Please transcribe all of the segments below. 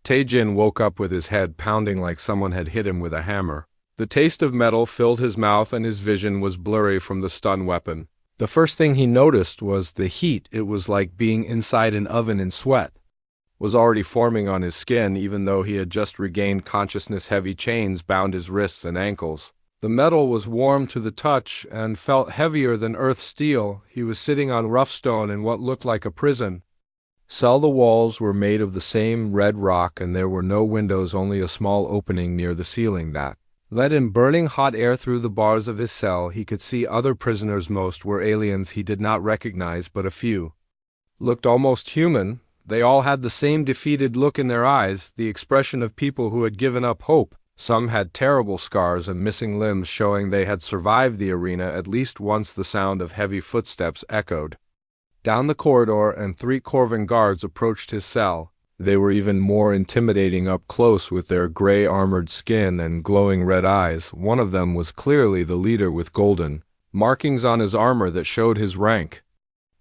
Taejin woke up with his head pounding like someone had hit him with a hammer. The taste of metal filled his mouth and his vision was blurry from the stun weapon. The first thing he noticed was the heat. It was like being inside an oven in sweat. Was already forming on his skin even though he had just regained consciousness. Heavy chains bound his wrists and ankles. The metal was warm to the touch and felt heavier than earth steel. He was sitting on rough stone in what looked like a prison. The walls were made of the same red rock and there were no windows, only a small opening near the ceiling that let in burning hot air through the bars of his cell. He could see other prisoners. Most were aliens he did not recognize, but a few looked almost human. They all had the same defeated look in their eyes, the expression of people who had given up hope. Some had terrible scars and missing limbs, showing they had survived the arena at least once. The sound of heavy footsteps echoed down the corridor, and 3 Corvan guards approached his cell. They were even more intimidating up close with their gray armored skin and glowing red eyes. One of them was clearly the leader with golden markings on his armor that showed his rank.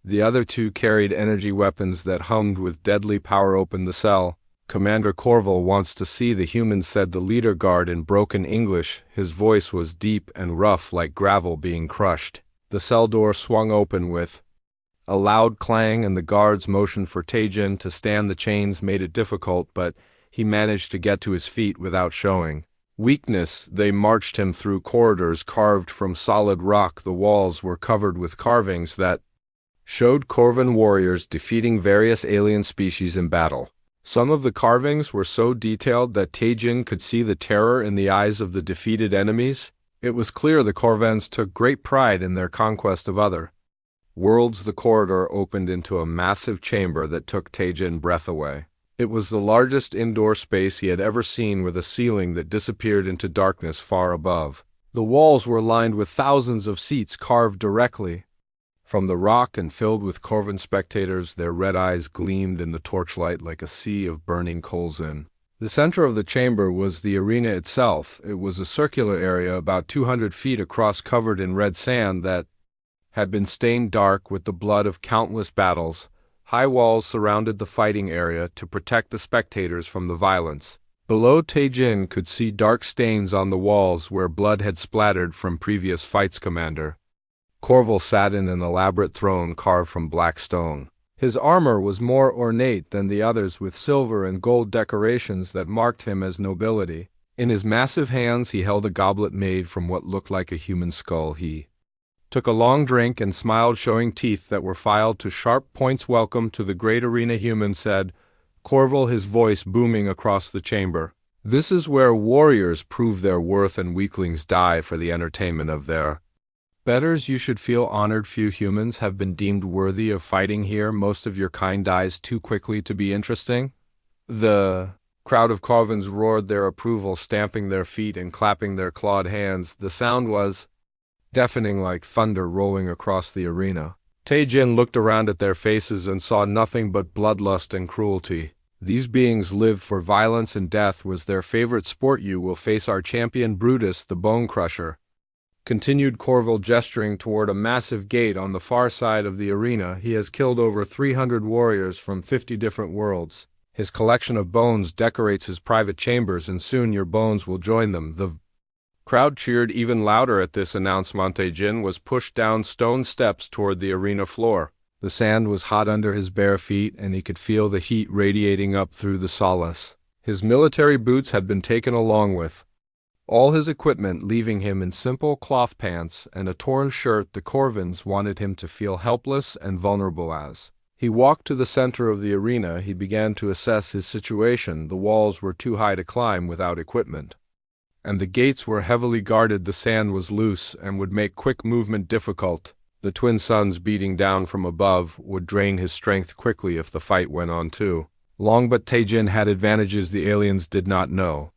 The other 2 carried energy weapons that hummed with deadly power. Open the cell. Commander Corval wants to see the humans, said the leader guard in broken English. His voice was deep and rough like gravel being crushed. The cell door swung open with a loud clang and the guards motioned for Taejin to stand. The chains made it difficult, but he managed to get to his feet without showing weakness. They marched him through corridors carved from solid rock. The walls were covered with carvings that showed Corvan warriors defeating various alien species in battle. Some of the carvings were so detailed that Taejin could see the terror in the eyes of the defeated enemies. It was clear the Corvans took great pride in their conquest of other worlds. The corridor opened into a massive chamber that took Taejin breath away. It was the largest indoor space he had ever seen, with a ceiling that disappeared into darkness far above. The walls were lined with thousands of seats carved directly from the rock and filled with Corvan spectators. Their red eyes gleamed in the torchlight like a sea of burning coals. In the center of the chamber was the arena itself. It was a circular area about 200 feet across, covered in red sand that had been stained dark with the blood of countless battles. High walls surrounded the fighting area to protect the spectators from the violence. Below, Taejin could see dark stains on the walls where blood had splattered from previous fights. Commander Corval sat in an elaborate throne carved from black stone. His armor was more ornate than the others, with silver and gold decorations that marked him as nobility. In his massive hands he held a goblet made from what looked like a human skull. He took a long drink and smiled, showing teeth that were filed to sharp points. Welcome to the great arena, human, said Corval, his voice booming across the chamber. This is where warriors prove their worth and weaklings die for the entertainment of their betters. You should feel honored. Few humans have been deemed worthy of fighting here. Most of your kind dies too quickly to be interesting. The crowd of Corvans roared their approval, stamping their feet and clapping their clawed hands. The sound was deafening, like thunder rolling across the arena. Taejin looked around at their faces and saw nothing but bloodlust and cruelty. These beings lived for violence, and death was their favorite sport. You will face our champion Brutus, the Bone Crusher, continued Corval, gesturing toward a massive gate on the far side of the arena. He has killed over 300 warriors from 50 different worlds. His collection of bones decorates his private chambers, and soon your bones will join them. The crowd cheered even louder at this announcement. Taejin was pushed down stone steps toward the arena floor. The sand was hot under his bare feet, and he could feel the heat radiating up through the solace. His military boots had been taken along with all his equipment, leaving him in simple cloth pants and a torn shirt. The Corvans wanted him to feel helpless and vulnerable. As he walked to the center of the arena, he began to assess his situation. The walls were too high to climb without equipment, and the gates were heavily guarded. The sand was loose and would make quick movement difficult. The twin suns beating down from above would drain his strength quickly if the fight went on too long. But Taejin had advantages the aliens did not know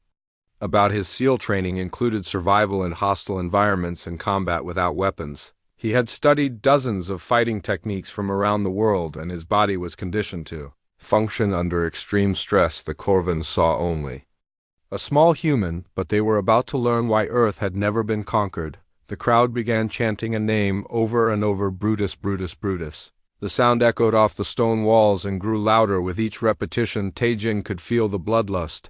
about. His SEAL training included survival in hostile environments and combat without weapons. He had studied dozens of fighting techniques from around the world, and his body was conditioned to function under extreme stress. The Corvans saw only a small human, but they were about to learn why Earth had never been conquered. The crowd began chanting a name over and over: Brutus, Brutus, Brutus. The sound echoed off the stone walls and grew louder with each repetition. Taejin could feel the bloodlust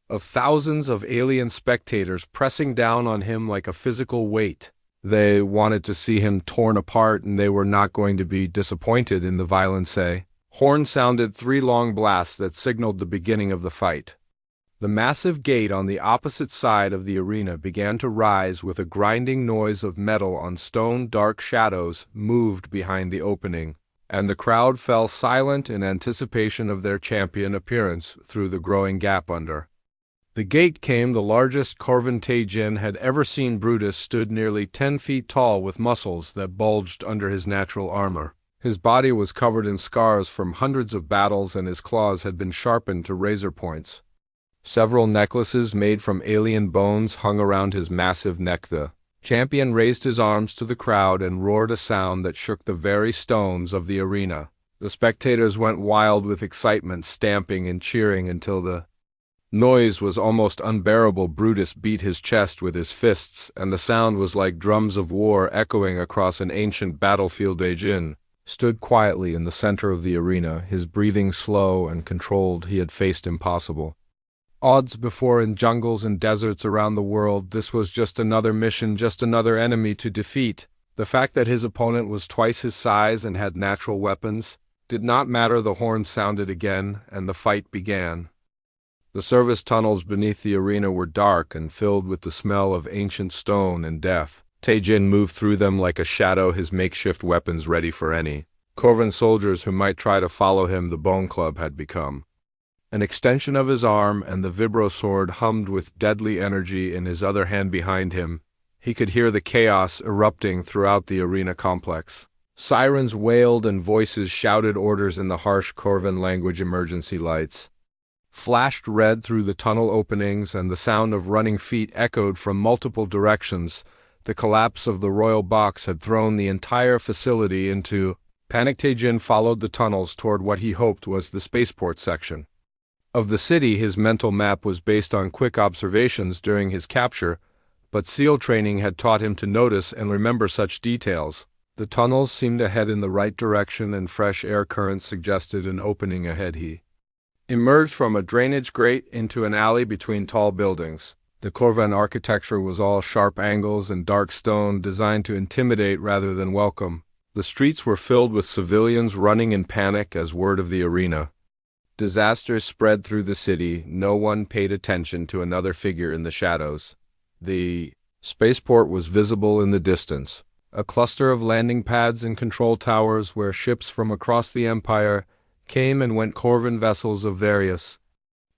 of thousands of alien spectators pressing down on him like a physical weight. They wanted to see him torn apart, and they were not going to be disappointed in the violence. Horn sounded 3 long blasts that signaled the beginning of the fight. The massive gate on the opposite side of the arena began to rise with a grinding noise of metal on stone. Dark shadows moved behind the opening, and the crowd fell silent in anticipation of their champion appearance through the growing gap under. The gate came the largest Corvin Taejin had ever seen. Brutus stood nearly 10 feet tall with muscles that bulged under his natural armor. His body was covered in scars from hundreds of battles, and his claws had been sharpened to razor points. Several necklaces made from alien bones hung around his massive neck. The champion raised his arms to the crowd and roared a sound that shook the very stones of the arena. The spectators went wild with excitement, stamping and cheering until the noise was almost unbearable. Brutus beat his chest with his fists, and the sound was like drums of war echoing across an ancient battlefield. Taejin stood quietly in the center of the arena, his breathing slow and controlled. He had faced impossible odds before in jungles and deserts around the world. This was just another mission, just another enemy to defeat. The fact that his opponent was twice his size and had natural weapons did not matter. The horn sounded again, and the fight began. The service tunnels beneath the arena were dark and filled with the smell of ancient stone and death. Taejin moved through them like a shadow, his makeshift weapons ready for any Corvin soldiers who might try to follow him. The bone club had become an extension of his arm, and the vibro sword hummed with deadly energy in his other hand. Behind him, he could hear the chaos erupting throughout the arena complex. Sirens wailed and voices shouted orders in the harsh Corvin language. Emergency lights flashed red through the tunnel openings, and the sound of running feet echoed from multiple directions. The collapse of the royal box had thrown the entire facility into panic. Taejin followed the tunnels toward what he hoped was the spaceport section of the city. His mental map was based on quick observations during his capture, but SEAL training had taught him to notice and remember such details. The tunnels seemed to head in the right direction, and fresh air currents suggested an opening ahead. He emerged from a drainage grate into an alley between tall buildings. The Corvin architecture was all sharp angles and dark stone, designed to intimidate rather than welcome. The streets were filled with civilians running in panic as word of the arena disaster spread through the city. No one paid attention to another figure in the shadows. The spaceport was visible in the distance, a cluster of landing pads and control towers where ships from across the Empire came and went. Corvin vessels of various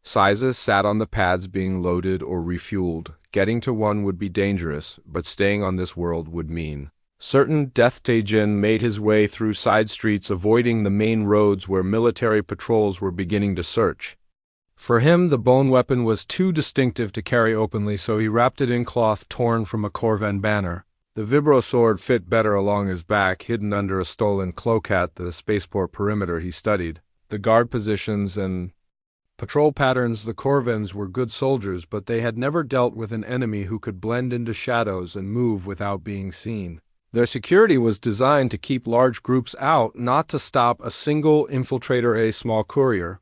sizes sat on the pads being loaded or refueled. Getting to one would be dangerous, but staying on this world would mean certain death. Taejin made his way through side streets, avoiding the main roads where military patrols were beginning to search. For him, the bone weapon was too distinctive to carry openly, so he wrapped it in cloth torn from a Corvin banner. The vibro sword fit better along his back, hidden under a stolen cloak. At the spaceport perimeter, he studied the guard positions and patrol patterns. The Corvins were good soldiers, but they had never dealt with an enemy who could blend into shadows and move without being seen. Their security was designed to keep large groups out, not to stop a single infiltrator. A small courier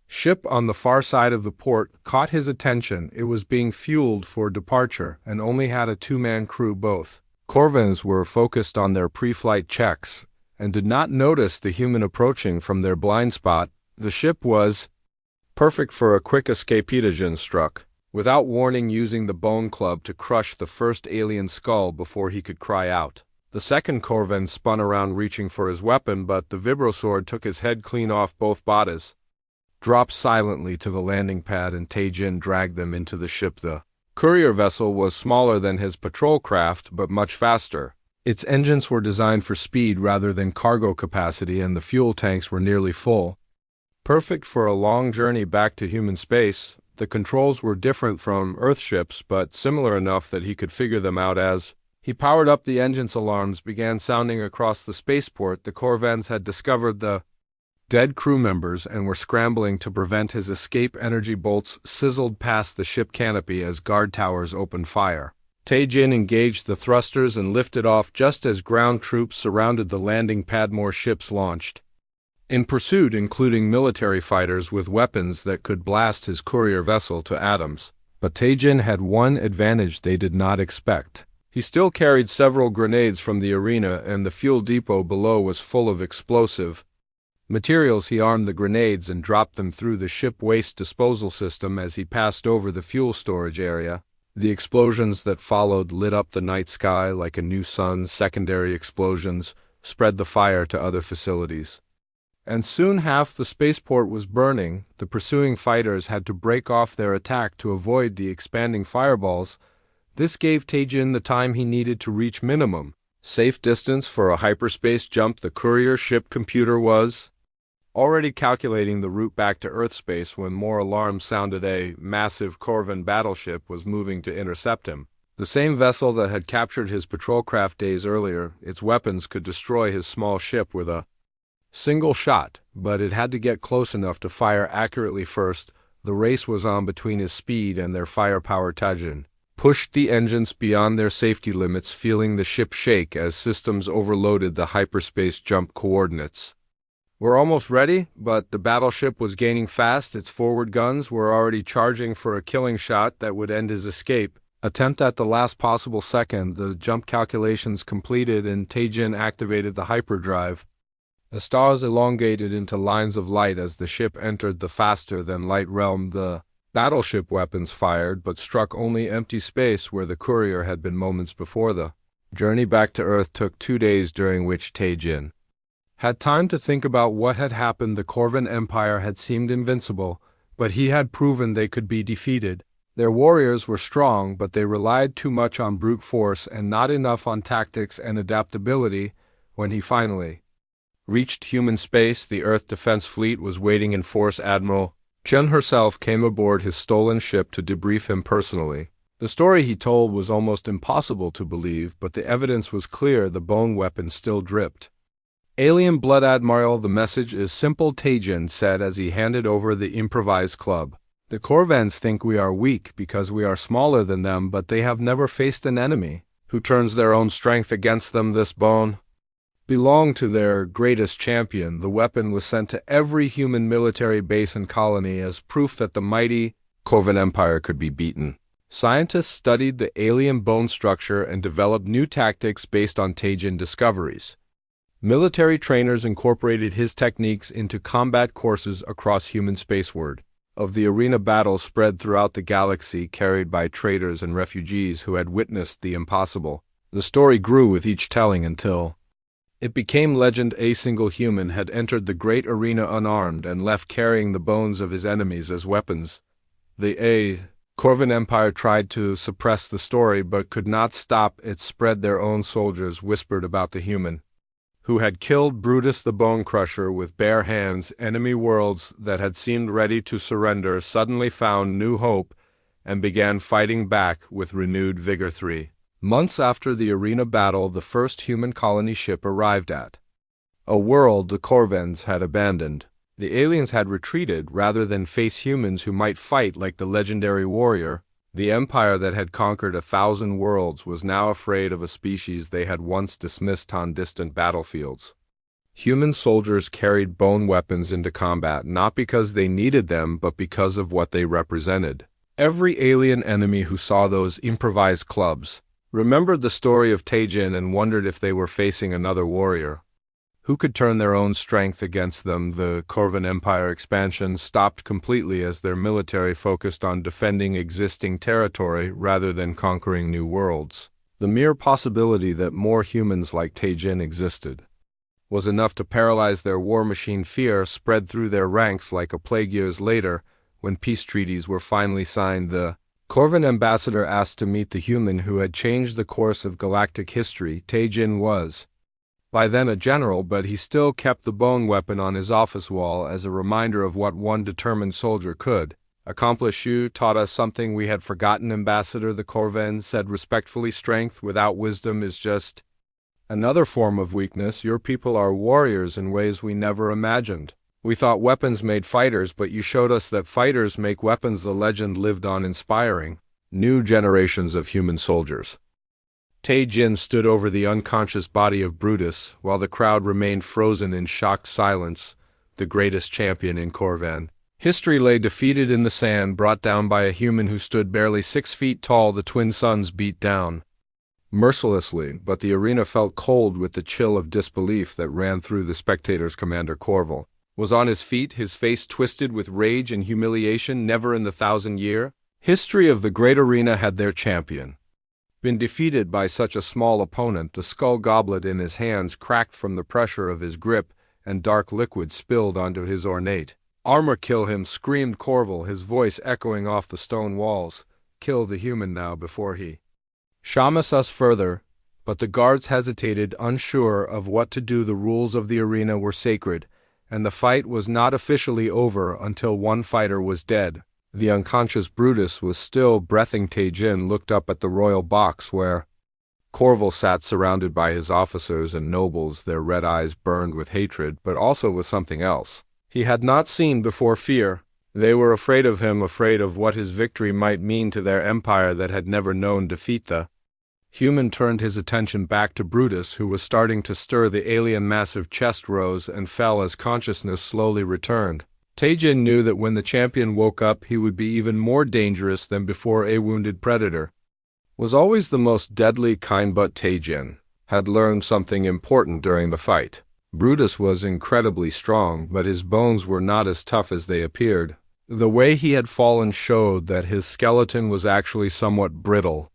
ship on the far side of the port caught his attention. It was being fueled for departure and only had a 2-man crew. Both Corvins were focused on their pre-flight checks and did not notice the human approaching from their blind spot. The ship was perfect for a quick escape. Taejin struck without warning, using the bone club to crush the first alien skull before he could cry out. The second Corvin spun around, reaching for his weapon, but the vibro sword took his head clean off. Both bodies dropped silently to the landing pad, and Taejin dragged them into the ship. The courier vessel was smaller than his patrol craft, but much faster. Its engines were designed for speed rather than cargo capacity, and the fuel tanks were nearly full, perfect for a long journey back to human space. The controls were different from Earth ships, but similar enough that he could figure them out. As he powered up, the engine's alarms began sounding across the spaceport. The Corvins had discovered the dead crew members and were scrambling to prevent his escape. Energy bolts sizzled past the ship canopy as guard towers opened fire. Taejin engaged the thrusters and lifted off just as ground troops surrounded the landing pad. More ships launched in pursuit, including military fighters with weapons that could blast his courier vessel to atoms. But Taejin had one advantage they did not expect. He still carried several grenades from the arena, and the fuel depot below was full of explosive materials. He armed the grenades and dropped them through the ship waste disposal system as he passed over the fuel storage area. The explosions that followed lit up the night sky like a new sun. Secondary explosions spread the fire to other facilities, and soon half the spaceport was burning. The pursuing fighters had to break off their attack to avoid the expanding fireballs. This gave Taejin the time he needed to reach minimum safe distance for a hyperspace jump. The courier ship computer was already calculating the route back to Earth space when more alarms sounded. A massive Corvan battleship was moving to intercept him. The same vessel that had captured his patrol craft days earlier. Its weapons could destroy his small ship with a single shot, but it had to get close enough to fire accurately first. The race was on between his speed and their firepower. Taejin pushed the engines beyond their safety limits, feeling the ship shake as systems overloaded the hyperspace jump coordinates. We're almost ready, but the battleship was gaining fast. Its forward guns were already charging for a killing shot that would end his escape attempt at the last possible second. The jump calculations completed and Taejin activated the hyperdrive. The stars elongated into lines of light as the ship entered the faster-than-light realm. The battleship weapons fired, but struck only empty space where the courier had been moments before. The journey back to Earth took 2 days, during which Taejin had time to think about what had happened. The Corvan Empire had seemed invincible, but he had proven they could be defeated. Their warriors were strong, but they relied too much on brute force and not enough on tactics and adaptability. When he finally reached human space, the Earth Defense Fleet was waiting in force. Admiral Chen herself came aboard his stolen ship to debrief him personally. The story he told was almost impossible to believe, but the evidence was clear. The bone weapon still dripped alien blood. Admiral, the message is simple, Taejin said as he handed over the improvised club. The Corvans think we are weak because we are smaller than them, but they have never faced an enemy who turns their own strength against them. This bone belonged to their greatest champion. The weapon was sent to every human military base and colony as proof that the mighty Corvan Empire could be beaten. Scientists studied the alien bone structure and developed new tactics based on Taejin discoveries. Military trainers incorporated his techniques into combat courses across human space. Word of the arena battle spread throughout the galaxy, carried by traders and refugees who had witnessed the impossible. The story grew with each telling until it became legend. A single human had entered the great arena unarmed and left carrying the bones of his enemies as weapons. The Corvan Empire tried to suppress the story but could not stop it spread. Their own soldiers whispered about the human who had killed Brutus the Bone Crusher with bare hands. Enemy worlds that had seemed ready to surrender suddenly found new hope and began fighting back with renewed vigor. 3 months after the arena battle, the first human colony ship arrived at a world the Corvans had abandoned. The aliens had retreated rather than face humans who might fight like the legendary warrior. The empire that had conquered 1,000 worlds was now afraid of a species they had once dismissed on distant battlefields. Human soldiers carried bone weapons into combat not because they needed them but because of what they represented. Every alien enemy who saw those improvised clubs remembered the story of Taejin and wondered if they were facing another warrior who could turn their own strength against them. The Corvan Empire expansion stopped completely as their military focused on defending existing territory rather than conquering new worlds. The mere possibility that more humans like Taejin existed was enough to paralyze their war machine. Fear spread through their ranks like a plague. Years later, when peace treaties were finally signed, the Corvan ambassador asked to meet the human who had changed the course of galactic history. Taejin was by then a general, but he still kept the bone weapon on his office wall as a reminder of what one determined soldier could accomplish. You taught us something we had forgotten, Ambassador, the Corvan said respectfully. Strength without wisdom is just another form of weakness. Your people are warriors in ways we never imagined. We thought weapons made fighters, but you showed us that fighters make weapons. The legend lived on, inspiring New generations of human soldiers. Tae-jin stood over the unconscious body of Brutus, while the crowd remained frozen in shocked silence, the greatest champion in Corvan. History lay defeated in the sand, brought down by a human who stood barely 6 feet tall. The twin suns beat down mercilessly, but the arena felt cold with the chill of disbelief that ran through the spectators. Commander Corval was on his feet, his face twisted with rage and humiliation. Never in the 1,000-year history of the great arena had their champion been defeated by such a small opponent. The skull goblet in his hands cracked from the pressure of his grip, and dark liquid spilled onto his ornate armor. "Kill him!" screamed Corval, his voice echoing off the stone walls. "Kill the human now before he shamas us further." But the guards hesitated, unsure of what to do. The rules of the arena were sacred, and the fight was not officially over until one fighter was dead. The unconscious Brutus was still breathing. Tae-jin looked up at the royal box where Corval sat, surrounded by his officers and nobles. Their red eyes burned with hatred, but also with something else he had not seen before: fear. They were afraid of him, afraid of what his victory might mean to their empire that had never known defeat. The human turned his attention back to Brutus, who was starting to stir. The alien massive chest rose and fell as consciousness slowly returned. Tae-jin knew that when the champion woke up, he would be even more dangerous than before. A wounded predator was always the most deadly kind, but Tae-jin had learned something important during the fight. Brutus was incredibly strong, but his bones were not as tough as they appeared. The way he had fallen showed that his skeleton was actually somewhat brittle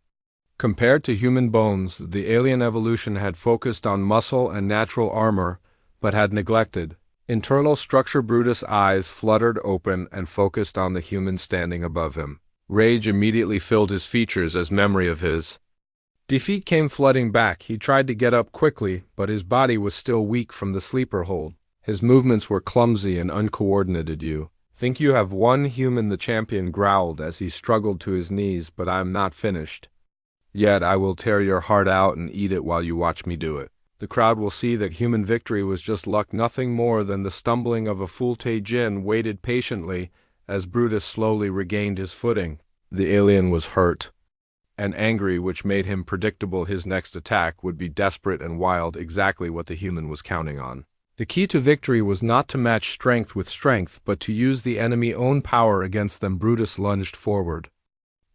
compared to human bones. The alien evolution had focused on muscle and natural armor, but had neglected internal structure. Brutus' eyes fluttered open and focused on the human standing above him. Rage immediately filled his features as memory of his defeat came flooding back. He tried to get up quickly, but his body was still weak from the sleeper hold. His movements were clumsy and uncoordinated. "You think you have won, human?" the champion growled as he struggled to his knees. "But I am not finished yet. I will tear your heart out and eat it while you watch me do it. The crowd will see that human victory was just luck, nothing more than the stumbling of a fool." Tae-jin waited patiently as Brutus slowly regained his footing. The alien was hurt and angry, which made him predictable. His next attack would be desperate and wild, exactly what the human was counting on. The key to victory was not to match strength with strength, but to use the enemy's own power against them. Brutus lunged forward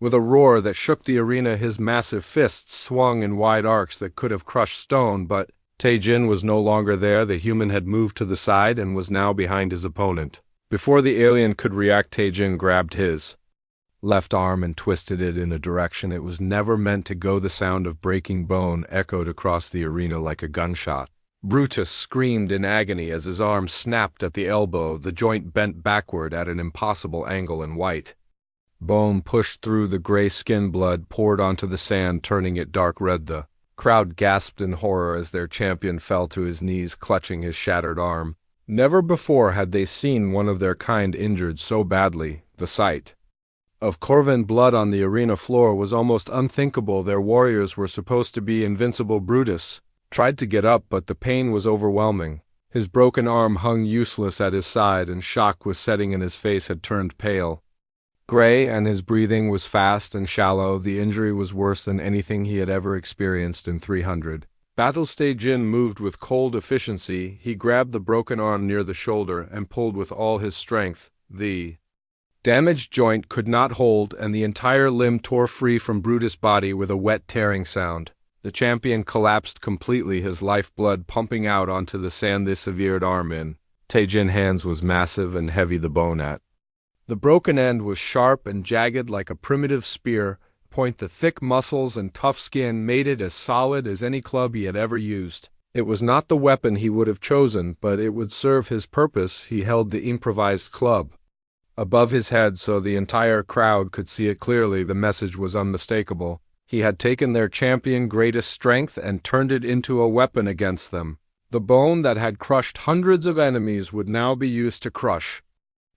with a roar that shook the arena. His massive fists swung in wide arcs that could have crushed stone, but Tae-jin was no longer there. The human had moved to the side and was now behind his opponent. Before the alien could react, Tae-jin grabbed his left arm and twisted it in a direction it was never meant to go. The sound of breaking bone echoed across the arena like a gunshot. Brutus screamed in agony as his arm snapped at the elbow. The joint bent backward at an impossible angle, and white bone pushed through the gray skin. Blood poured onto the sand, turning it dark red. The crowd gasped in horror as their champion fell to his knees, clutching his shattered arm. Never before had they seen one of their kind injured so badly. The sight of Corvan blood on the arena floor was almost unthinkable. Their warriors were supposed to be invincible. Brutus tried to get up, but the pain was overwhelming. His broken arm hung useless at his side, and shock was setting in. His face had turned pale gray, and his breathing was fast and shallow. The injury was worse than anything he had ever experienced in 300 battles. Tae-jin moved with cold efficiency. He grabbed the broken arm near the shoulder and pulled with all his strength. The damaged joint could not hold, and the entire limb tore free from Brutus' body with a wet tearing sound. The champion collapsed completely, his lifeblood pumping out onto the sand. The severed arm in Tae-jin's hands was massive and heavy. The bone at the broken end was sharp and jagged like a primitive spear point. The thick muscles and tough skin made it as solid as any club he had ever used. It was not the weapon he would have chosen, but it would serve his purpose. He held the improvised club above his head so the entire crowd could see it clearly. The message was unmistakable. He had taken their champion's greatest strength and turned it into a weapon against them. The bone that had crushed hundreds of enemies would now be used to crush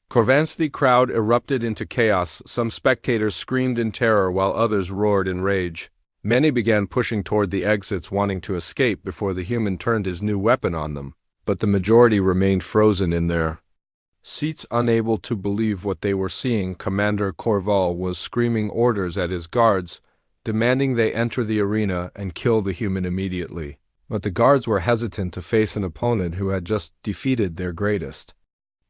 Corvan's. The crowd erupted into chaos. Some spectators screamed in terror while others roared in rage. Many began pushing toward the exits, wanting to escape before the human turned his new weapon on them, but the majority remained frozen in their Seats unable to believe what they were seeing, Commander Corval was screaming orders at his guards, demanding they enter the arena and kill the human immediately. But the guards were hesitant to face an opponent who had just defeated their greatest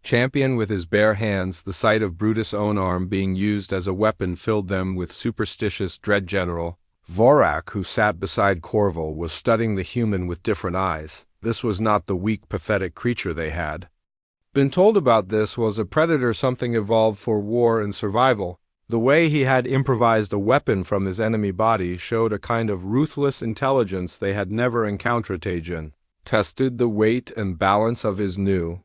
champion with his bare hands. The sight of Brutus' own arm being used as a weapon filled them with superstitious dread. General Vorak, who sat beside Corval, was studying the human with different eyes. This was not the weak, pathetic creature they had been told about. This was a predator, something evolved for war and survival. The way he had improvised a weapon from his enemy body showed a kind of ruthless intelligence they had never encountered. Taejin tested the weight and balance of his new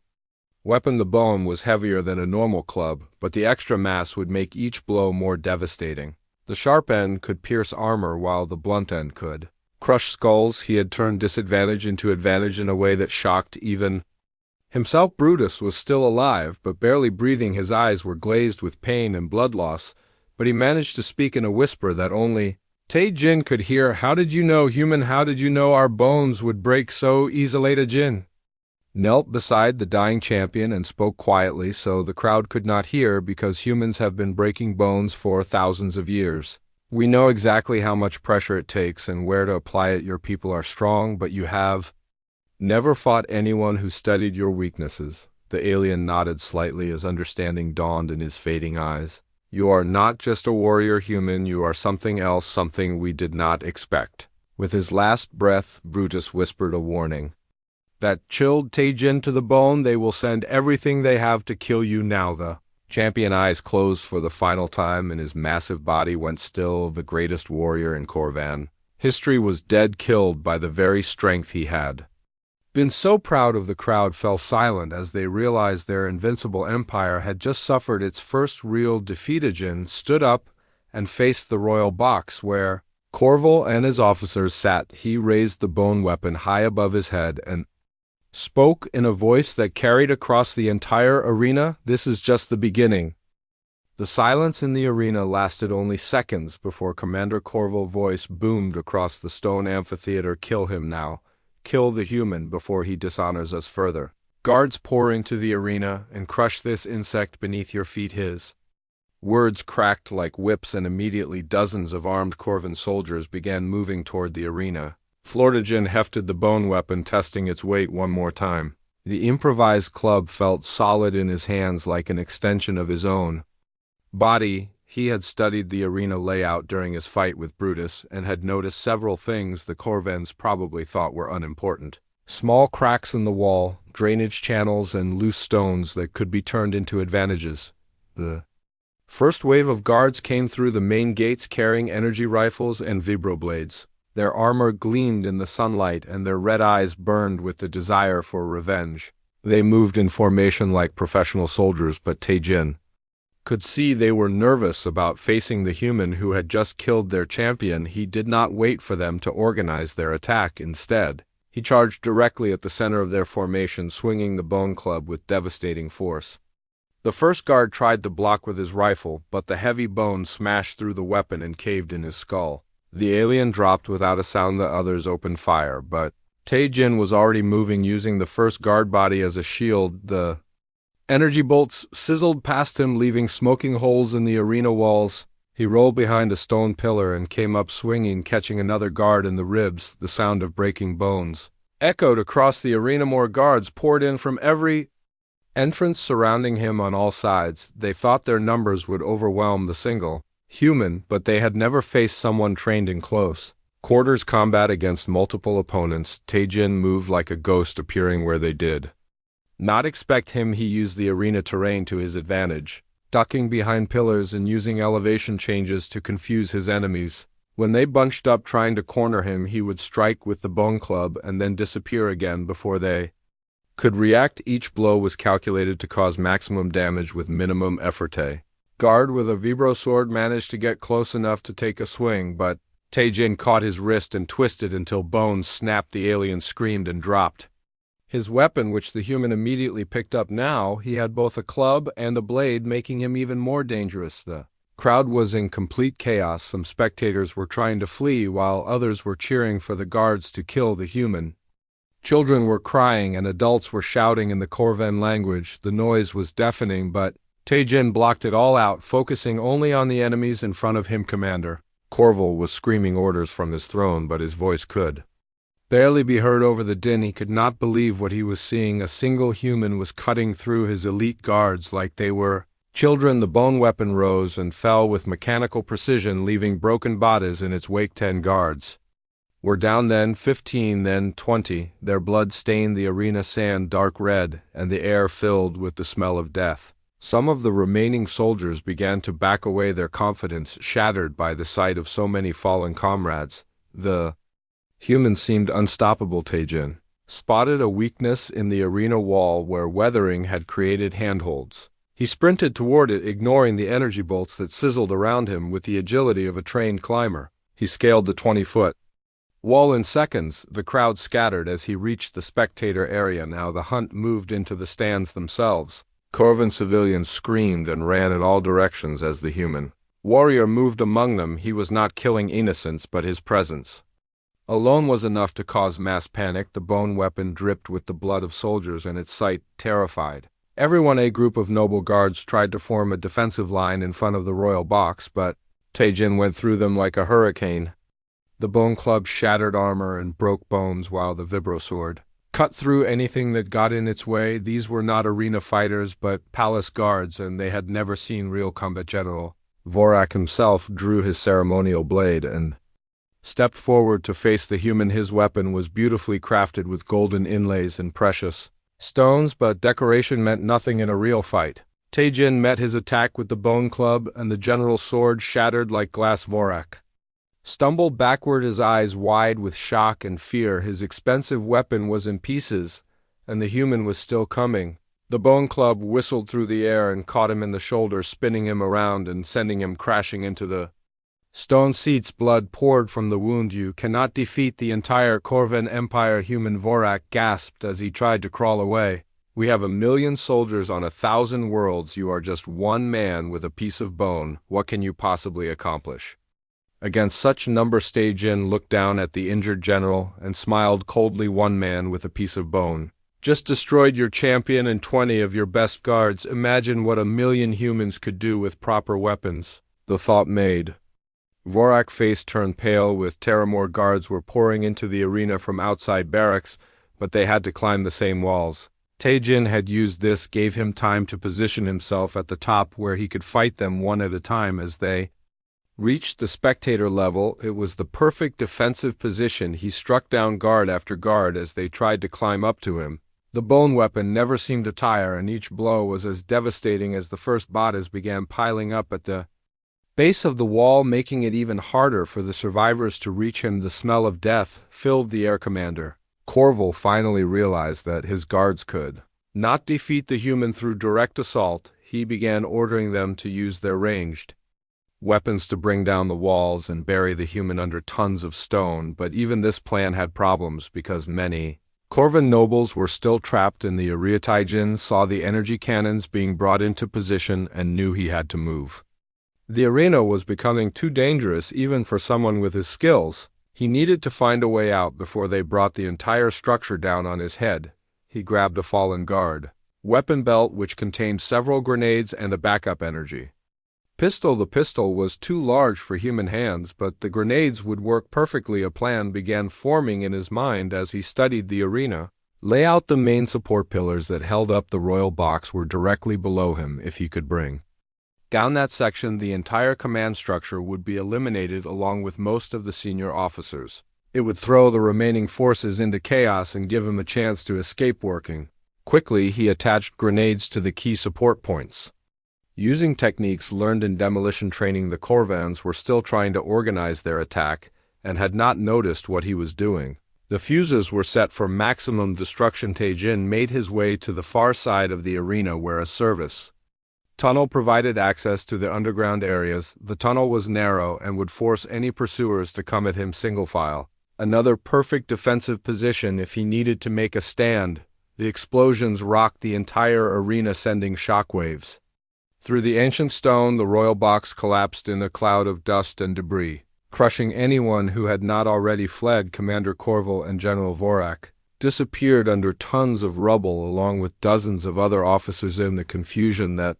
weapon. The bone was heavier than a normal club, but the extra mass would make each blow more devastating. The sharp end could pierce armor while the blunt end could crush skulls. He had turned disadvantage into advantage in a way that shocked even himself. Brutus was still alive, but barely breathing. His eyes were glazed with pain and blood loss, but he managed to speak in a whisper that only Taejin could hear. "How did you know, human? How did you know our bones would break so easily?" Taejin knelt beside the dying champion and spoke quietly so the crowd could not hear, because humans have been breaking bones for thousands of years. "We know exactly how much pressure it takes and where to apply it. Your people are strong, but you have never fought anyone who studied your weaknesses." The alien nodded slightly as understanding dawned in his fading eyes. "You are not just a warrior human, you are something else, something we did not expect." With his last breath, Brutus whispered a warning that chilled Taejin to the bone. "They will send everything they have to kill you now." The champion eyes closed for the final time, and his massive body went still. The greatest warrior in Korvan history was dead, killed by the very strength he had been so proud of. The crowd fell silent as they realized their invincible empire had just suffered its first real defeat. Taejin stood up and faced the royal box where Corval and his officers sat. He raised the bone weapon high above his head and spoke in a voice that carried across the entire arena. "This is just the beginning." The silence in the arena lasted only seconds before Commander Corval's voice boomed across the stone amphitheater. "Kill him now. Kill the human before he dishonors us further. Guards, pour into the arena and crush this insect beneath your feet." His words cracked like whips, and immediately dozens of armed Corvan soldiers began moving toward the arena. Taejin hefted the bone weapon, testing its weight one more time. The improvised club felt solid in his hands, like an extension of his own body. He had studied the arena layout during his fight with Brutus and had noticed several things the Corvans probably thought were unimportant. Small cracks in the wall, drainage channels, and loose stones that could be turned into advantages. The first wave of guards came through the main gates carrying energy rifles and vibroblades. Their armor gleamed in the sunlight and their red eyes burned with the desire for revenge. They moved in formation like professional soldiers, but Taejin could see they were nervous about facing the human who had just killed their champion. He did not wait for them to organize their attack. Instead, he charged directly at the center of their formation, swinging the bone club with devastating force. The first guard tried to block with his rifle, but the heavy bone smashed through the weapon and caved in his skull. The alien dropped without a sound. The others opened fire, but Taejin was already moving, using the first guard body as a shield. The energy bolts sizzled past him, leaving smoking holes in the arena walls. He rolled behind a stone pillar and came up swinging, catching another guard in the ribs. The sound of breaking bones echoed across the arena. More guards poured in from every entrance, surrounding him on all sides. They thought their numbers would overwhelm the single human, but they had never faced someone trained in close quarters combat against multiple opponents. Taejin moved like a ghost, appearing where they did not expect him. He used the arena terrain to his advantage, ducking behind pillars and using elevation changes to confuse his enemies. When they bunched up trying to corner him, he would strike with the bone club and then disappear again before they could react. Each blow was calculated to cause maximum damage with minimum effort. A guard with a vibro sword managed to get close enough to take a swing, but Taejin caught his wrist and twisted until bones snapped. The alien screamed and dropped his weapon, which the human immediately picked up. Now he had both a club and a blade, making him even more dangerous. The crowd was in complete chaos. Some spectators were trying to flee, while others were cheering for the guards to kill the human Children were crying and adults were shouting in the Corvan language. The noise was deafening, but Taejin blocked it all out, focusing only on the enemies in front of him. Commander Corval was screaming orders from his throne, but his voice could barely be heard over the din. He could not believe what he was seeing. A single human was cutting through his elite guards like they were children. The bone weapon rose and fell with mechanical precision, leaving broken bodies in its wake. 10 guards were down, then 15, then 20. Their blood stained the arena sand dark red, and the air filled with the smell of death. Some of the remaining soldiers began to back away, their confidence shattered by the sight of so many fallen comrades. The humans seemed unstoppable. Taejin spotted a weakness in the arena wall where weathering had created handholds. He sprinted toward it, ignoring the energy bolts that sizzled around him. With the agility of a trained climber, he scaled the 20-foot wall in seconds. The crowd scattered as he reached the spectator area. Now the hunt moved into the stands themselves. Corvan civilians screamed and ran in all directions as the human warrior moved among them. He was not killing innocents, but his presence alone was enough to cause mass panic. The bone weapon dripped with the blood of soldiers, and its sight terrified everyone. A group of noble guards tried to form a defensive line in front of the royal box, but Taejin went through them like a hurricane. The bone club shattered armor and broke bones, while the vibro sword cut through anything that got in its way. These were not arena fighters, but palace guards, and they had never seen real combat. General Vorak himself drew his ceremonial blade and stepped forward to face the human. His weapon was beautifully crafted with golden inlays and precious stones, but decoration meant nothing in a real fight. Taejin met his attack with the bone club, and the general's sword shattered like glass. Vorak stumbled backward, his eyes wide with shock and fear. His expensive weapon was in pieces, and the human was still coming. The bone club whistled through the air and caught him in the shoulder, spinning him around and sending him crashing into the stone seats. Blood poured from the wound. You cannot defeat the entire Corvan Empire. Human Vorak gasped as he tried to crawl away. We have 1,000,000 soldiers on 1,000 worlds. You are just one man with a piece of bone. What can you possibly accomplish against such number? Taejin looked down at the injured general and smiled coldly. One man with a piece of bone just destroyed your champion and 20 of your best guards. Imagine what 1,000,000 humans could do with proper weapons. The thought made Vorak's face turned pale. With Terramore guards were pouring into the arena from outside barracks, but they had to climb the same walls. Taejin had used this, gave him time to position himself at the top where he could fight them one at a time. As they reached the spectator level, it was the perfect defensive position. He struck down guard after guard as they tried to climb up to him. The bone weapon never seemed to tire, and each blow was as devastating as the first. Bodies began piling up at the base of the wall, making it even harder for the survivors to reach him. The smell of death filled the air. Commander Corval finally realized that his guards could not defeat the human through direct assault. He began ordering them to use their ranged weapons to bring down the walls and bury the human under tons of stone. But even this plan had problems, because many Corvan nobles were still trapped in the arena. Taejin saw the energy cannons being brought into position and knew he had to move. The arena was becoming too dangerous even for someone with his skills. He needed to find a way out before they brought the entire structure down on his head. He grabbed a fallen guard weapon belt which contained several grenades and a backup energy pistol. The pistol was too large for human hands, but the grenades would work perfectly. A plan began forming in his mind as he studied the arena layout. The main support pillars that held up the royal box were directly below him. If he could bring down that section, the entire command structure would be eliminated along with most of the senior officers. It would throw the remaining forces into chaos and give him a chance to escape. Working quickly, he attached grenades to the key support points. Using techniques learned in demolition training, the Corvans were still trying to organize their attack and had not noticed what he was doing. The fuses were set for maximum destruction. Taejin made his way to the far side of the arena where a service tunnel provided access to the underground areas. The tunnel was narrow and would force any pursuers to come at him single file. Another perfect defensive position if he needed to make a stand. The explosions rocked the entire arena, sending shockwaves through the ancient stone. The royal box collapsed in a cloud of dust and debris, crushing anyone who had not already fled. Commander Corval and General Vorak disappeared under tons of rubble along with dozens of other officers. In the confusion that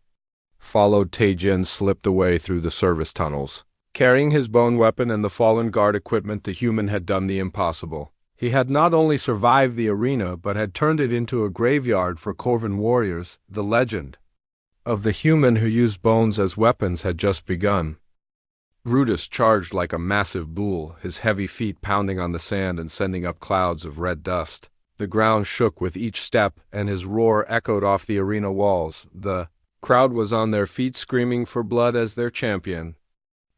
followed, Tae-jin slipped away through the service tunnels. Carrying his bone weapon and the fallen guard equipment, the human had done the impossible. He had not only survived the arena, but had turned it into a graveyard for Corvan warriors. The legend of the human who used bones as weapons had just begun. Brutus charged like a massive bull, his heavy feet pounding on the sand and sending up clouds of red dust. The ground shook with each step, and his roar echoed off the arena walls. The crowd was on their feet, screaming for blood as their champion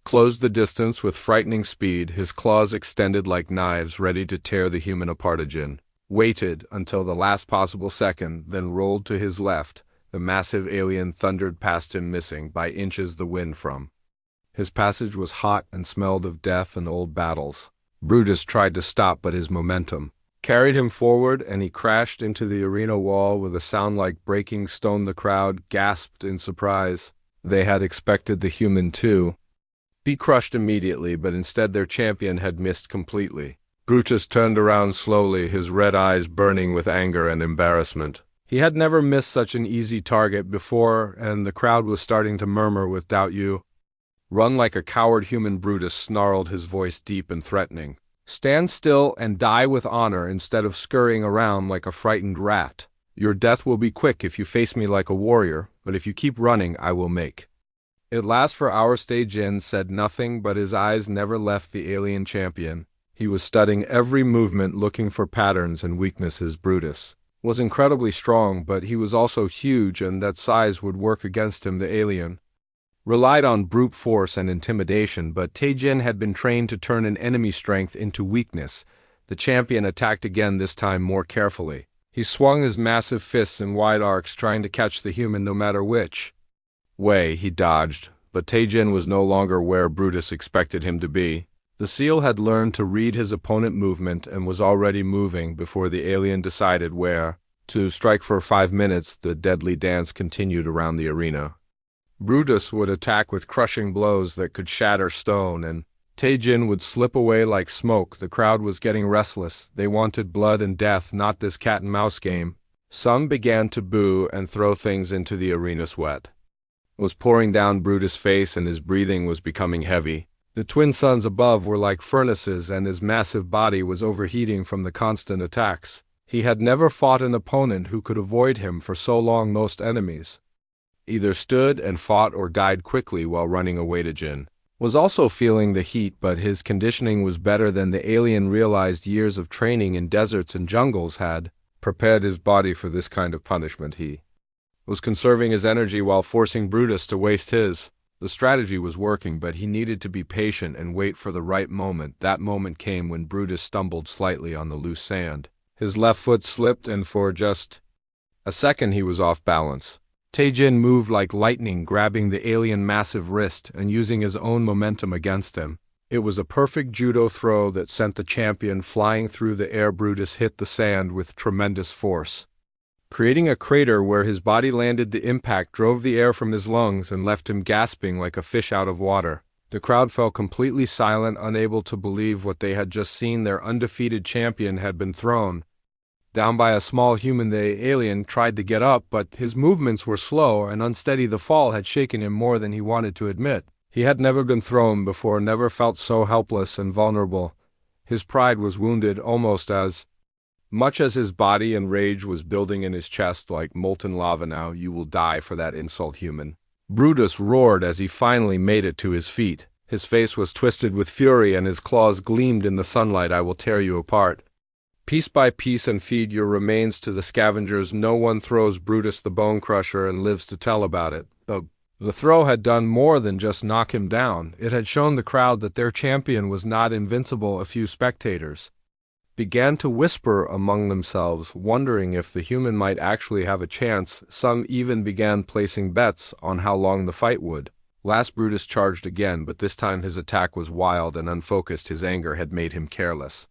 closed the distance with frightening speed, his claws extended like knives, ready to tear the human apart. Jin waited until the last possible second, then rolled to his left. The massive alien thundered past him, missing by inches the wind from his passage was hot and smelled of death and old battles. Brutus tried to stop, but his momentum carried him forward, and he crashed into the arena wall with a sound like breaking stone. The crowd gasped in surprise. They had expected the human to be crushed immediately, but instead their champion had missed completely. Brutus turned around slowly, his red eyes burning with anger and embarrassment. He had never missed such an easy target before, and the crowd was starting to murmur with doubt. "You run like a coward human," Brutus snarled, his voice deep and threatening. "Stand still and die with honor instead of scurrying around like a frightened rat. Your death will be quick if you face me like a warrior, but if you keep running, I will make it last for hours." Tae-jin said nothing, but his eyes never left the alien champion. He was studying every movement, looking for patterns and weaknesses. Brutus was incredibly strong, but he was also huge, and that size would work against him. The alien relied on brute force and intimidation, but Tae-jin had been trained to turn an enemy's strength into weakness. The champion attacked again, this time more carefully. He swung his massive fists in wide arcs, trying to catch the human no matter which way he dodged, but Tae-jin was no longer where Brutus expected him to be. The seal had learned to read his opponent movement and was already moving before the alien decided where to strike. For 5 minutes, the deadly dance continued around the arena. Brutus would attack with crushing blows that could shatter stone, and Tae-jin would slip away like smoke. The crowd was getting restless. They wanted blood and death, not this cat-and-mouse game. Some began to boo and throw things into the arena. Sweat was pouring down Brutus' face, and his breathing was becoming heavy. The twin suns above were like furnaces, and his massive body was overheating from the constant attacks. He had never fought an opponent who could avoid him for so long. Most enemies either stood and fought or died quickly while running away. Tae-jin was also feeling the heat, but his conditioning was better than the alien realized. Years of training in deserts and jungles had prepared his body for this kind of punishment. He was conserving his energy while forcing Brutus to waste his. The strategy was working, but he needed to be patient and wait for the right moment. That moment came when Brutus stumbled slightly on the loose sand. His left foot slipped, and for just a second he was off balance. Tae-jin moved like lightning, grabbing the alien massive wrist and using his own momentum against him. It was a perfect judo throw that sent the champion flying through the air. Brutus hit the sand with tremendous force, creating a crater where his body landed. The impact drove the air from his lungs and left him gasping like a fish out of water. The crowd fell completely silent, unable to believe what they had just seen. Their undefeated champion had been thrown down by a small human. The alien tried to get up, but his movements were slow and unsteady. The fall had shaken him more than he wanted to admit. He had never been thrown before, never felt so helpless and vulnerable. His pride was wounded almost as much as his body, and rage was building in his chest like molten lava. "Now you will die for that insult, human," Brutus roared as he finally made it to his feet. His face was twisted with fury and his claws gleamed in the sunlight. "I will tear you apart, piece by piece, and feed your remains to the scavengers. No one throws Brutus the Bone Crusher and lives to tell about it." The throw had done more than just knock him down. It had shown the crowd that their champion was not invincible. A few spectators began to whisper among themselves, wondering if the human might actually have a chance. Some even began placing bets on how long the fight would last. Brutus charged again, but this time his attack was wild and unfocused. His anger had made him careless,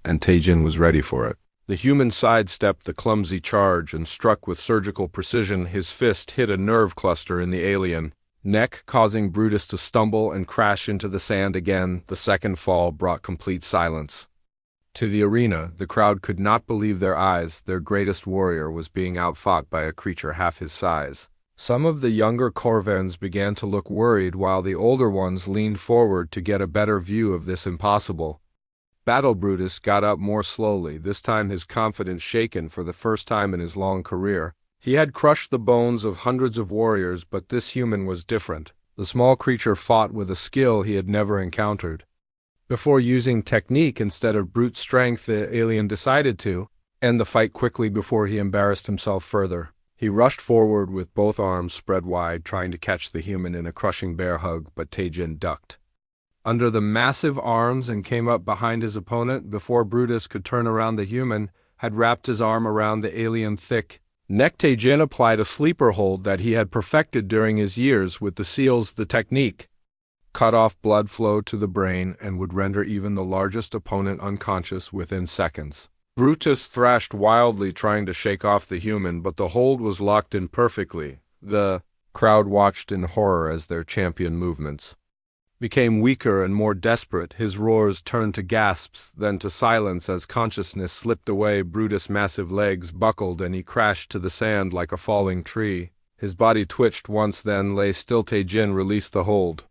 and Tae-jin was ready for it. The human sidestepped the clumsy charge and struck with surgical precision. His fist hit a nerve cluster in the alien neck, causing Brutus to stumble and crash into the sand again. The second fall brought complete silence. To the arena, the crowd could not believe their eyes. Their greatest warrior was being outfought by a creature half his size. Some of the younger Corvans began to look worried while the older ones leaned forward to get a better view of this impossible. Battle Brutus got up more slowly, this time his confidence shaken for the first time in his long career. He had crushed the bones of hundreds of warriors, but this human was different. The small creature fought with a skill he had never encountered. Before using technique instead of brute strength, the alien decided to end the fight quickly before he embarrassed himself further. He rushed forward with both arms spread wide, trying to catch the human in a crushing bear hug, but Tae-jin ducked under the massive arms and came up behind his opponent before Brutus could turn around. The human had wrapped his arm around the alien thick neck. Tae-jin applied a sleeper hold that he had perfected during his years with the SEALs. The technique cut off blood flow to the brain and would render even the largest opponent unconscious within seconds. Brutus thrashed wildly, trying to shake off the human, but the hold was locked in perfectly. The crowd watched in horror as their champion movements became weaker and more desperate. His roars turned to gasps, then to silence as consciousness slipped away. Brutus' massive legs buckled and he crashed to the sand like a falling tree. His body twitched once, then lay still. Tae-jin released the hold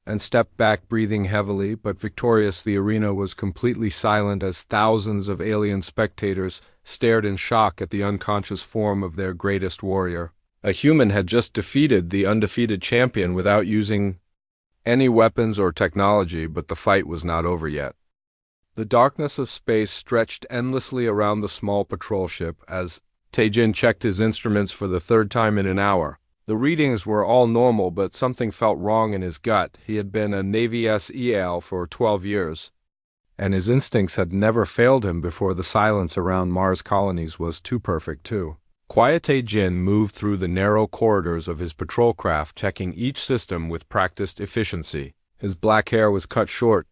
and stepped back, breathing heavily but victorious. The arena was completely silent as thousands of alien spectators stared in shock at the unconscious form of their greatest warrior. A human had just defeated the undefeated champion without using any weapons or technology, but the fight was not over yet. The darkness of space stretched endlessly around the small patrol ship as Tae-jin checked his instruments for the third time in an hour. The readings were all normal, but something felt wrong in his gut. He had been a Navy SEAL for 12 years, and his instincts had never failed him before. The silence around Mars colonies was too perfect, too. Quiet. Tae-jin moved through the narrow corridors of his patrol craft, checking each system with practiced efficiency. His black hair was cut short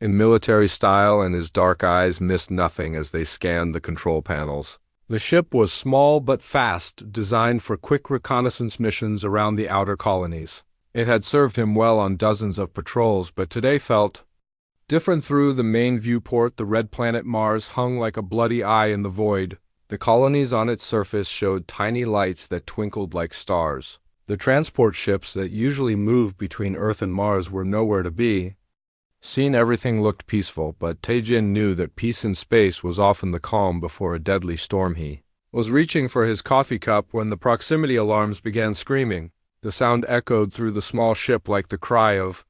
in military style, and his dark eyes missed nothing as they scanned the control panels. The ship was small but fast, designed for quick reconnaissance missions around the outer colonies. It had served him well on dozens of patrols, but today felt different. Through the main viewport, the red planet Mars hung like a bloody eye in the void. The colonies on its surface showed tiny lights that twinkled like stars. The transport ships that usually moved between Earth and Mars were nowhere to be seen. Everything looked peaceful, but Tae-jin knew that peace in space was often the calm before a deadly storm. He was reaching for his coffee cup when the proximity alarms began screaming. The sound echoed through the small ship like the cry of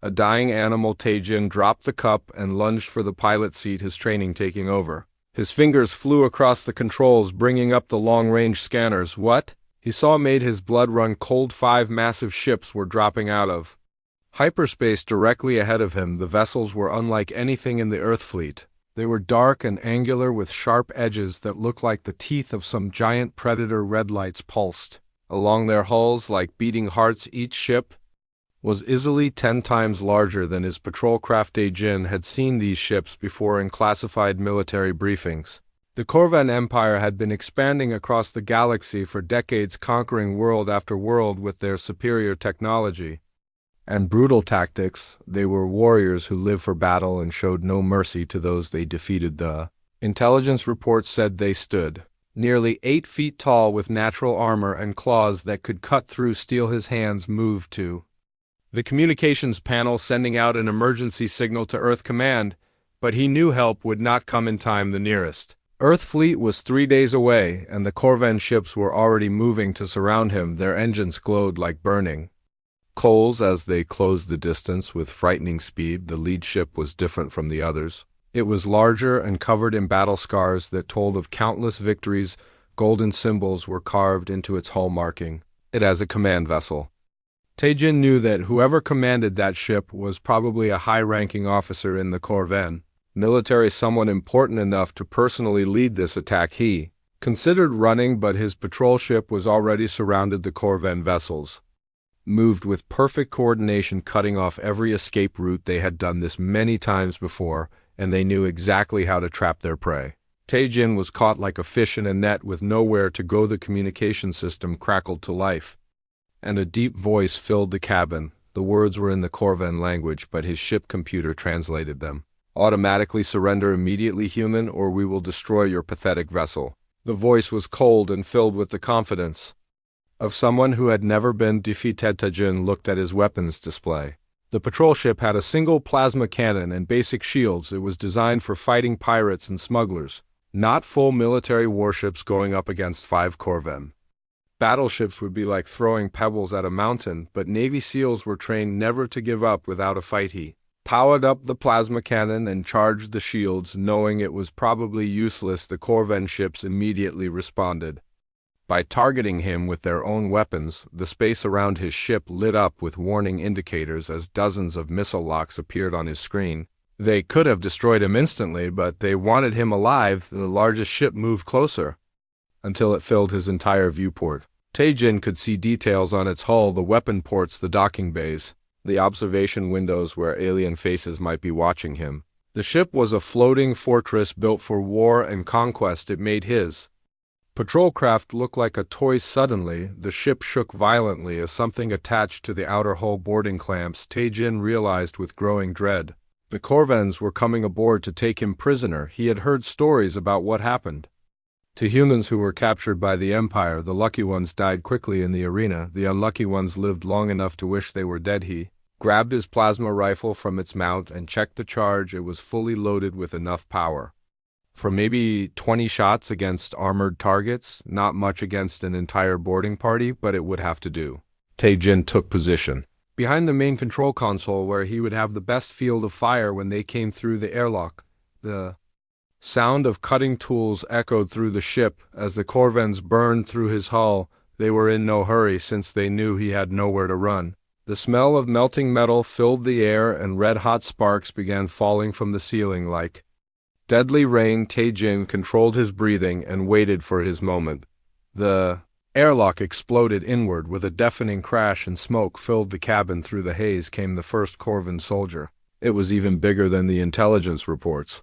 a dying animal. Tae-jin dropped the cup and lunged for the pilot seat, his training taking over. His fingers flew across the controls, bringing up the long-range scanners. What he saw made his blood run cold. 5 massive ships were dropping out of hyperspace directly ahead of him. The vessels were unlike anything in the Earth fleet. They were dark and angular with sharp edges that looked like the teeth of some giant predator. Red lights pulsed along their hulls like beating hearts. Each ship was easily 10 times larger than his patrol craft. Tae-jin had seen these ships before in classified military briefings. The Corvan Empire had been expanding across the galaxy for decades, conquering world after world with their superior technology and brutal tactics. They were warriors who lived for battle and showed no mercy to those they defeated. The intelligence reports said they stood nearly 8 feet tall with natural armor and claws that could cut through steel. His hands moved to the communications panel, sending out an emergency signal to Earth Command, but he knew help would not come in time. The nearest Earth fleet was 3 days away, and the Corvan ships were already moving to surround him. Their engines glowed like burning coals as they closed the distance with frightening speed. The lead ship was different from the others. It was larger and covered in battle scars that told of countless victories. Golden symbols were carved into its hull, marking it as a command vessel. Tae-jin knew that whoever commanded that ship was probably a high-ranking officer in the Corvan military, someone important enough to personally lead this attack. He considered running, but his patrol ship was already surrounded. The Corvan vessels moved with perfect coordination, cutting off every escape route. They had done this many times before, and they knew exactly how to trap their prey. Tae-jin was caught like a fish in a net with nowhere to go. The communication system crackled to life, and a deep voice filled the cabin. The words were in the Corvan language, but his ship computer translated them. Automatically surrender immediately, human, or we will destroy your pathetic vessel. The voice was cold and filled with the confidence of someone who had never been defeated. Taijin looked at his weapons display. The patrol ship had a single plasma cannon and basic shields. It was designed for fighting pirates and smugglers, not full military warships going up against 5 corvette. Battleships would be like throwing pebbles at a mountain, but Navy SEALs were trained never to give up without a fight. He powered up the plasma cannon and charged the shields, knowing it was probably useless. The corvette ships immediately responded by targeting him with their own weapons. The space around his ship lit up with warning indicators as dozens of missile locks appeared on his screen. They could have destroyed him instantly, but they wanted him alive. The largest ship moved closer until it filled his entire viewport. Taijin could see details on its hull, the weapon ports, the docking bays, the observation windows where alien faces might be watching him. The ship was a floating fortress built for war and conquest. It made his patrol craft look like a toy. Suddenly, the ship shook violently as something attached to the outer hull boarding clamps. Taijin realized with growing dread. The corvettes were coming aboard to take him prisoner. He had heard stories about what happened to humans who were captured by the Empire. The lucky ones died quickly in the arena. The unlucky ones lived long enough to wish they were dead. He grabbed his plasma rifle from its mount and checked the charge. It was fully loaded with enough power for maybe 20 shots against armored targets. Not much against an entire boarding party, but it would have to do. Taijin took position behind the main control console, where he would have the best field of fire when they came through the airlock. The sound of cutting tools echoed through the ship as the corvettes burned through his hull. They were in no hurry since they knew he had nowhere to run. The smell of melting metal filled the air and red-hot sparks began falling from the ceiling like deadly rain. Taijin controlled his breathing and waited for his moment. The airlock exploded inward with a deafening crash, and smoke filled the cabin. Through the haze came the first corvette soldier. It was even bigger than the intelligence reports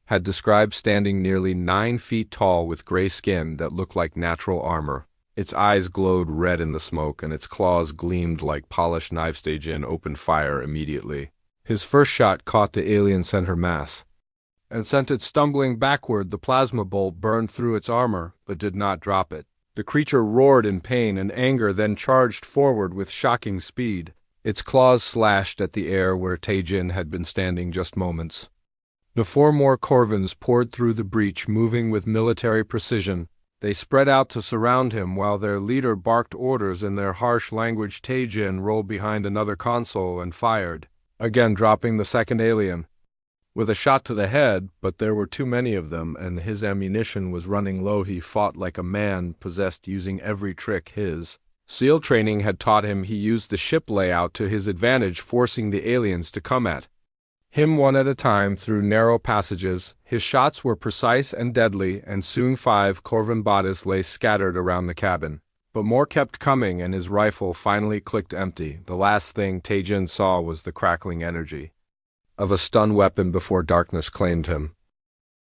had described, standing nearly 9 feet tall with gray skin that looked like natural armor. Its eyes glowed red in the smoke, and its claws gleamed like polished knives. Taijin opened fire immediately. His first shot caught the alien center mass and sent it stumbling backward. The plasma bolt burned through its armor, but did not drop it. The creature roared in pain and anger, then charged forward with shocking speed. Its claws slashed at the air where Taijin had been standing just moments. The 4 more corvettes poured through the breach, moving with military precision. They spread out to surround him while their leader barked orders in their harsh language. Taijin rolled behind another console and fired, again dropping the second alien with a shot to the head, but there were too many of them and his ammunition was running low. He fought like a man possessed, using every trick his SEAL training had taught him. He used the ship layout to his advantage, forcing the aliens to come at him one at a time through narrow passages. His shots were precise and deadly, and soon 5 corvette bodies lay scattered around the cabin. But more kept coming, and his rifle finally clicked empty. The last thing Taijin saw was the crackling energy of a stun weapon before darkness claimed him.